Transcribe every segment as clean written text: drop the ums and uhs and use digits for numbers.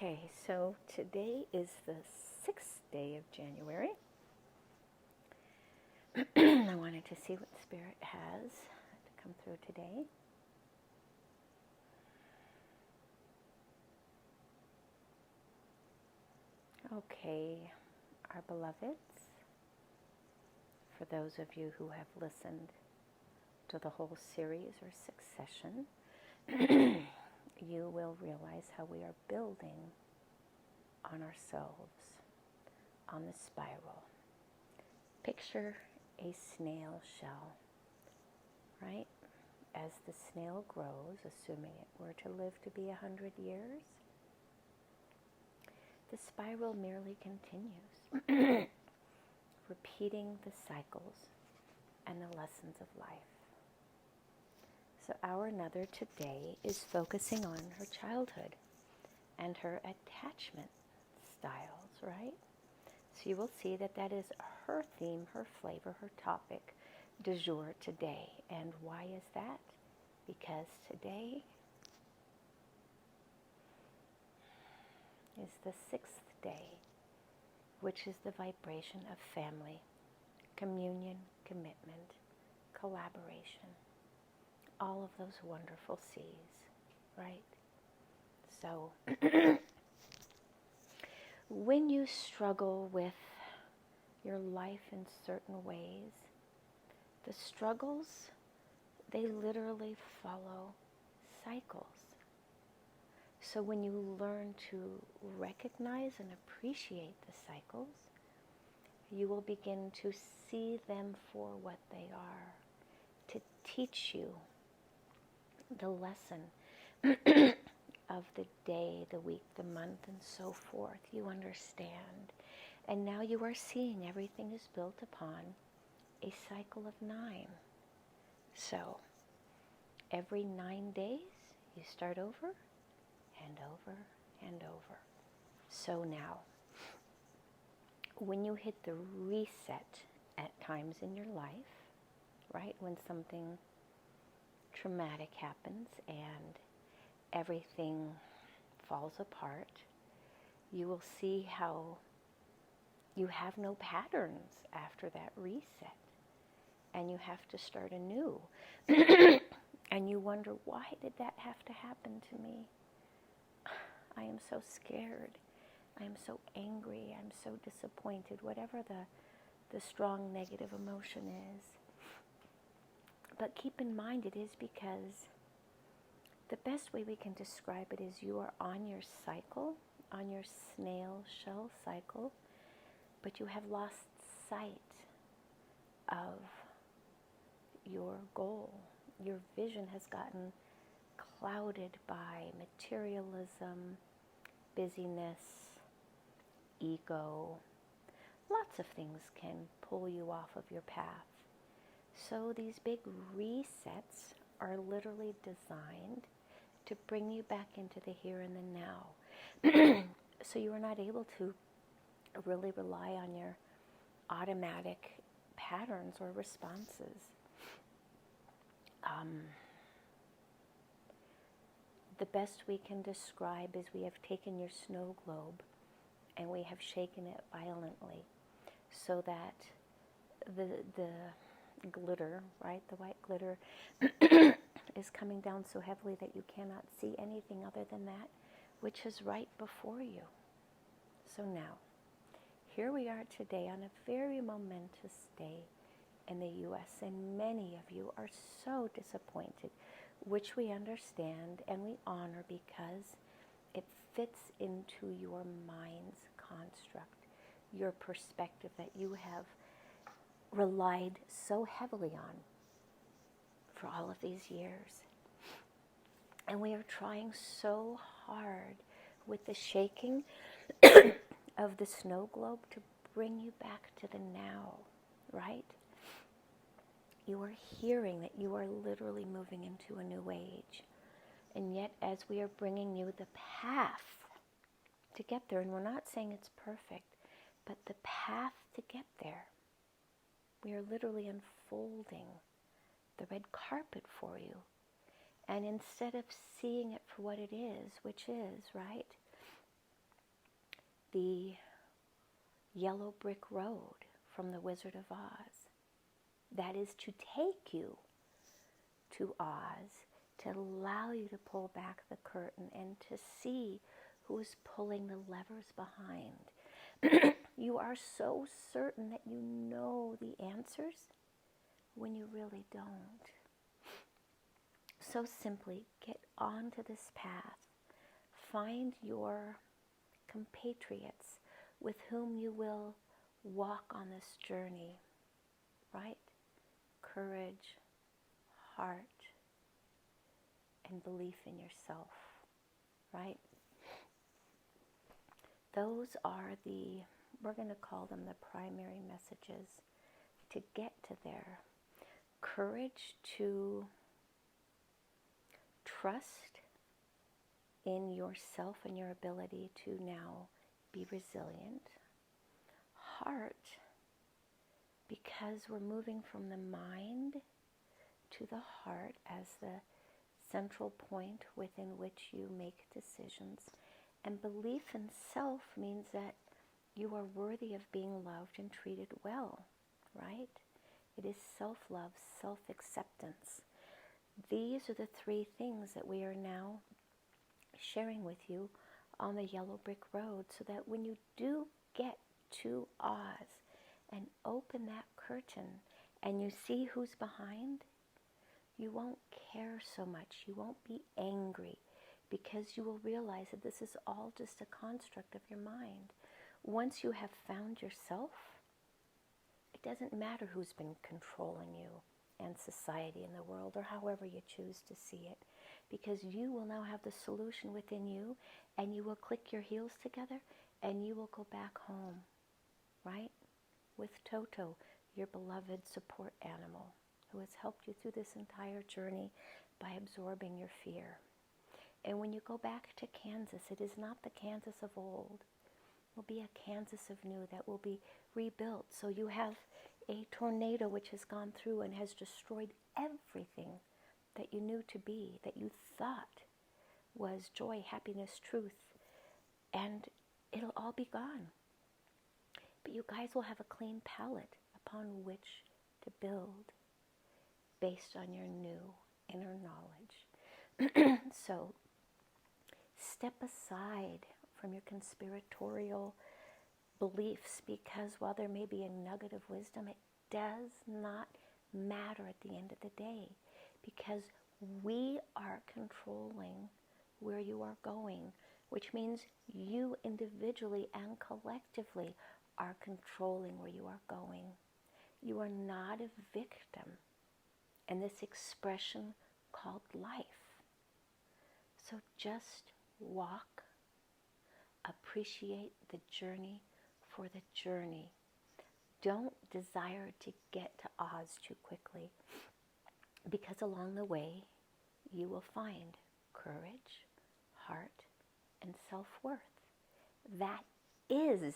Okay, so today is the 6th day of January. I wanted to see what Spirit has to come through today. Okay, our beloveds, for those of you who have listened to the whole series or succession, you will realize how we are building on ourselves on the spiral. Picture a snail shell, right? As the snail grows, assuming it were to live to be 100 years, the spiral merely continues, repeating the cycles and the lessons of life. So our another today is focusing on her childhood and her attachment styles, right? So you will see that that is her theme, her flavor, her topic du jour today. And why is that? Because today is the 6th day, which is the vibration of family, communion, commitment, collaboration, all of those wonderful C's, right? So when you struggle with your life in certain ways, the struggles, they literally follow cycles. So when you learn to recognize and appreciate the cycles, you will begin to see them for what they are, to teach you the lesson of the day, the week, the month, and so forth. You understand. And now you are seeing everything is built upon a cycle of 9. So every 9 days, you start over and over and over. So now, when you hit the reset at times in your life, right, when something traumatic happens and everything falls apart, you will see how you have no patterns after that reset, and you have to start anew. And you wonder, why did that have to happen to me? I am so scared. I am so angry. I'm so disappointed. Whatever the strong negative emotion is. But keep in mind, it is because the best way we can describe it is you are on your cycle, on your snail shell cycle, but you have lost sight of your goal. Your vision has gotten clouded by materialism, busyness, ego. Lots of things can pull you off of your path. So these big resets are literally designed to bring you back into the here and the now. So you are not able to really rely on your automatic patterns or responses. The best we can describe is we have taken your snow globe and we have shaken it violently so that the glitter, right, the white glitter is coming down so heavily that you cannot see anything other than that which is right before you. So now, here we are today on a very momentous day in the U.S., and many of you are so disappointed, which we understand and we honor because it fits into your mind's construct, your perspective that you have relied so heavily on for all of these years. And we are trying so hard with the shaking of the snow globe to bring you back to the now, right? You are hearing that you are literally moving into a new age. And yet, as we are bringing you the path to get there, and we're not saying it's perfect, but the path to get there, we are literally unfolding the red carpet for you. And instead of seeing it for what it is, which is, right, the yellow brick road from the Wizard of Oz. That is to take you to Oz, to allow you to pull back the curtain and to see who's pulling the levers behind. You are so certain that you know the answers when you really don't. So simply get onto this path. Find your compatriots with whom you will walk on this journey, right? Courage, heart, and belief in yourself, right? Those are we're going to call them the primary messages to get to there. Courage to trust in yourself and your ability to now be resilient. Heart, because we're moving from the mind to the heart as the central point within which you make decisions. And belief in self means that you are worthy of being loved and treated well, right? It is self-love, self-acceptance. These are the three things that we are now sharing with you on the yellow brick road, so that when you do get to Oz and open that curtain and you see who's behind, you won't care so much. You won't be angry, because you will realize that this is all just a construct of your mind. Once you have found yourself, it doesn't matter who's been controlling you and society and the world, or however you choose to see it, because you will now have the solution within you, and you will click your heels together and you will go back home, right? With Toto, your beloved support animal, who has helped you through this entire journey by absorbing your fear. And when you go back to Kansas, it is not the Kansas of old. It will be a Kansas of new that will be rebuilt. So you have a tornado which has gone through and has destroyed everything that you knew to be, that you thought was joy, happiness, truth, and it'll all be gone. But you guys will have a clean palette upon which to build based on your new inner knowledge. So step aside from your conspiratorial beliefs, because while there may be a nugget of wisdom, it does not matter at the end of the day, because we are controlling where you are going, which means you individually and collectively are controlling where you are going. You are not a victim in this expression called life. So just walk, appreciate the journey for the journey. Don't desire to get to Oz too quickly, because along the way you will find courage, heart, and self-worth. That is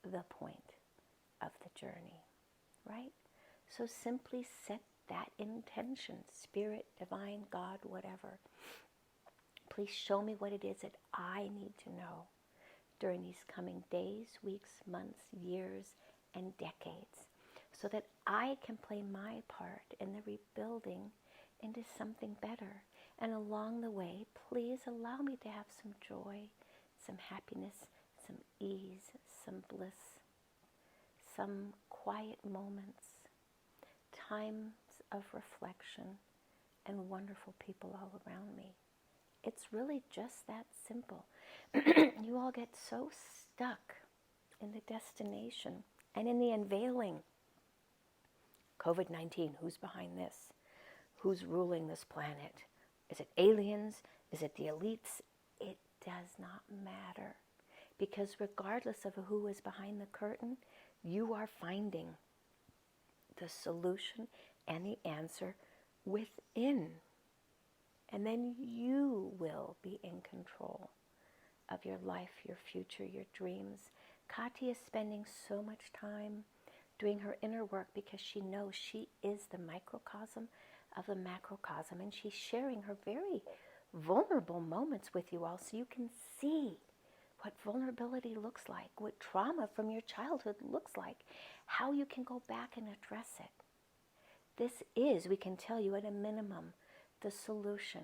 the point of the journey, right? So simply set that intention, spirit, divine, God, whatever. Please show me what it is that I need to know during these coming days, weeks, months, years, and decades, so that I can play my part in the rebuilding into something better. And along the way, please allow me to have some joy, some happiness, some ease, some bliss, some quiet moments, times of reflection, and wonderful people all around me. It's really just that simple. You all get so stuck in the destination and in the unveiling. COVID-19, who's behind this? Who's ruling this planet? Is it aliens? Is it the elites? It does not matter. Because regardless of who is behind the curtain, you are finding the solution and the answer within. And then you will be in control of your life, your future, your dreams. Kati is spending so much time doing her inner work, because she knows she is the microcosm of the macrocosm, and she's sharing her very vulnerable moments with you all, so you can see what vulnerability looks like, what trauma from your childhood looks like, how you can go back and address it. This is, we can tell you at a minimum, the solution.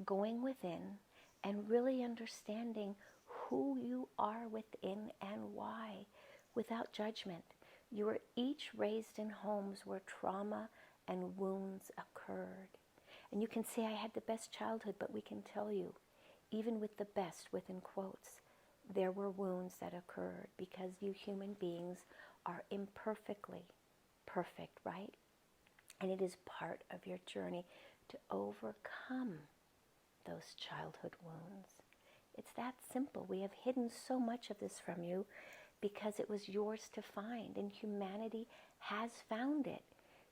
Going within and really understanding who you are within and why, without judgment. You were each raised in homes where trauma and wounds occurred. And you can say, I had the best childhood, but we can tell you, even with the best, within quotes, there were wounds that occurred because you human beings are imperfectly perfect, right? And it is part of your journey to overcome those childhood wounds. It's that simple. We have hidden so much of this from you because it was yours to find, and humanity has found it.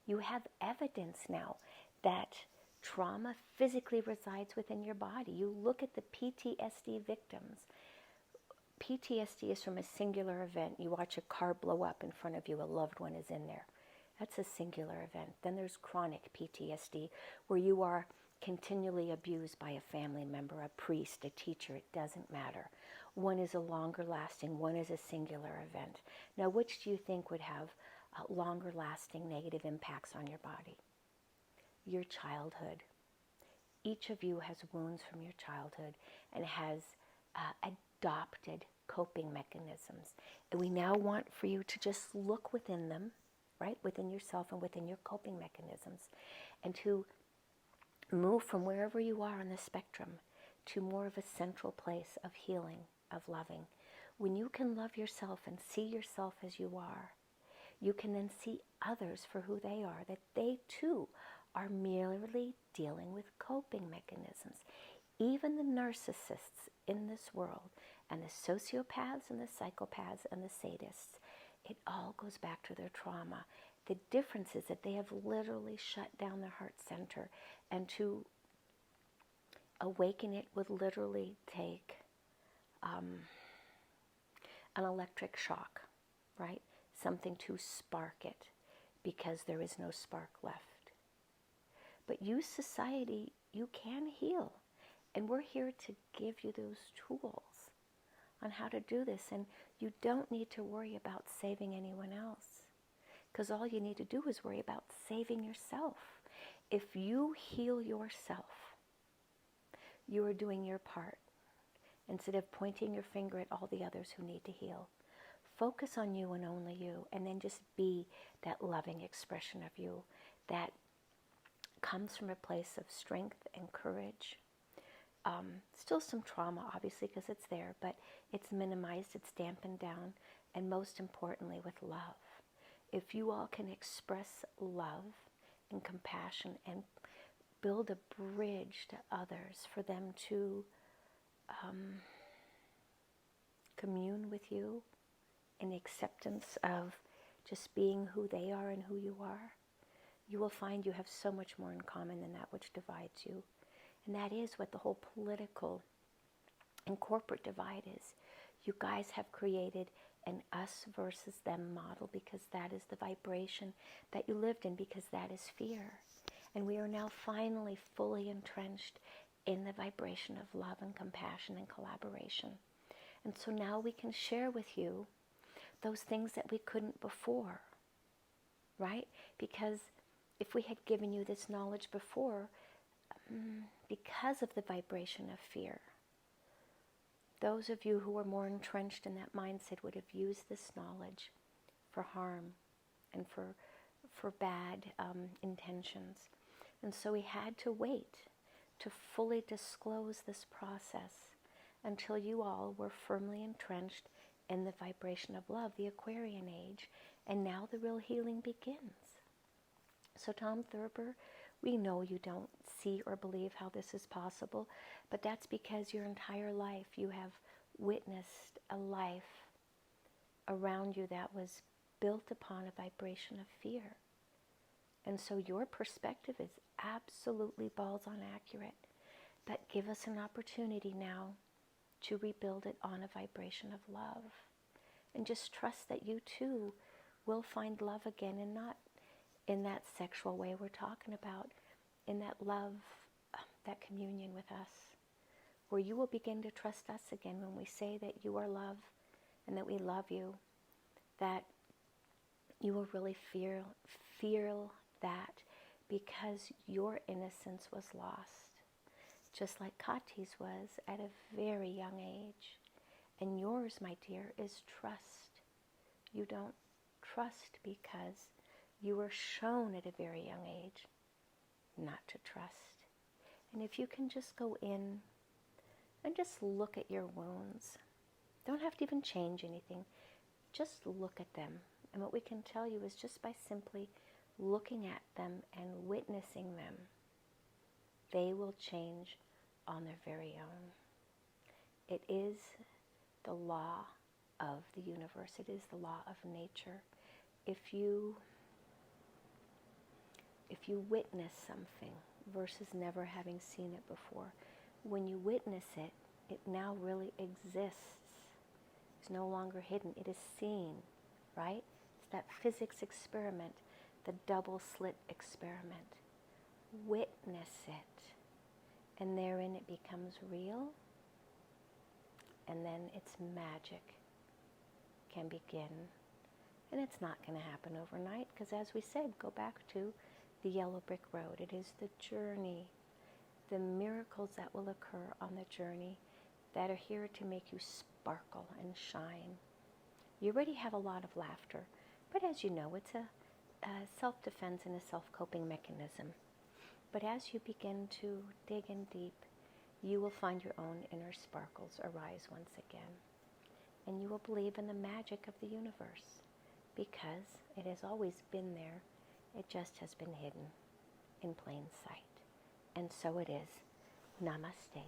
You have evidence now that trauma physically resides within your body. You look at the PTSD victims. PTSD is from a singular event. You watch a car blow up in front of you, a loved one is in there. That's a singular event. Then there's chronic PTSD, where you are continually abused by a family member, a priest, a teacher, it doesn't matter. One is a longer lasting, one is a singular event. Now, which do you think would have longer lasting negative impacts on your body? Your childhood. Each of you has wounds from your childhood and has adopted coping mechanisms. And we now want for you to just look within them, right, within yourself and within your coping mechanisms, and to move from wherever you are on the spectrum to more of a central place of healing, of loving. When you can love yourself and see yourself as you are, you can then see others for who they are, that they too are merely dealing with coping mechanisms. Even the narcissists in this world, and the sociopaths and the psychopaths and the sadists, it all goes back to their trauma. The difference is that they have literally shut down their heart center, and to awaken it would literally take an electric shock, right? Something to spark it, because there is no spark left. But you, society, you can heal. And we're here to give you those tools on how to do this. And you don't need to worry about saving anyone else, because all you need to do is worry about saving yourself. If you heal yourself, you are doing your part, instead of pointing your finger at all the others who need to heal. Focus on you and only you, and then just be that loving expression of you that comes from a place of strength and courage. Still some trauma, obviously, because it's there, but it's minimized, it's dampened down, and most importantly, with love. If you all can express love and compassion and build a bridge to others for them to commune with you in acceptance of just being who they are and who you are, you will find you have so much more in common than that which divides you. And that is what the whole political and corporate divide is. You guys have created an us versus them model, because that is the vibration that you lived in, because that is fear. And we are now finally fully entrenched in the vibration of love and compassion and collaboration. And so now we can share with you those things that we couldn't before, right? Because if we had given you this knowledge before, because of the vibration of fear, those of you who were more entrenched in that mindset would have used this knowledge for harm and for bad intentions. And so we had to wait to fully disclose this process until you all were firmly entrenched in the vibration of love, the Aquarian age, and now the real healing begins. So Tom Thurber, we know you don't see or believe how this is possible, but that's because your entire life you have witnessed a life around you that was built upon a vibration of fear. And so your perspective is absolutely balls on accurate. But give us an opportunity now to rebuild it on a vibration of love. And just trust that you too will find love again, and not in that sexual way we're talking about, in that love, that communion with us, where you will begin to trust us again when we say that you are love and that we love you, that you will really feel that, because your innocence was lost, just like Kati's was at a very young age. And yours, my dear, is trust. You don't trust because you were shown at a very young age not to trust. And if you can just go in and just look at your wounds, don't have to even change anything, just look at them. And what we can tell you is just by simply looking at them and witnessing them, they will change on their very own. It is the law of the universe. It is the law of nature. If you witness something versus never having seen it before, when you witness it, it now really exists. It's no longer hidden. It is seen, right? It's that physics experiment, the double slit experiment. Witness it, and therein it becomes real, and then its magic can begin. And it's not going to happen overnight, because as we said, go back to the yellow brick road. It is the journey, the miracles that will occur on the journey that are here to make you sparkle and shine. You already have a lot of laughter, but as you know, it's a self-defense and a self-coping mechanism. But as you begin to dig in deep, you will find your own inner sparkles arise once again. And you will believe in the magic of the universe, because it has always been there. It just has been hidden in plain sight. And so it is. Namaste.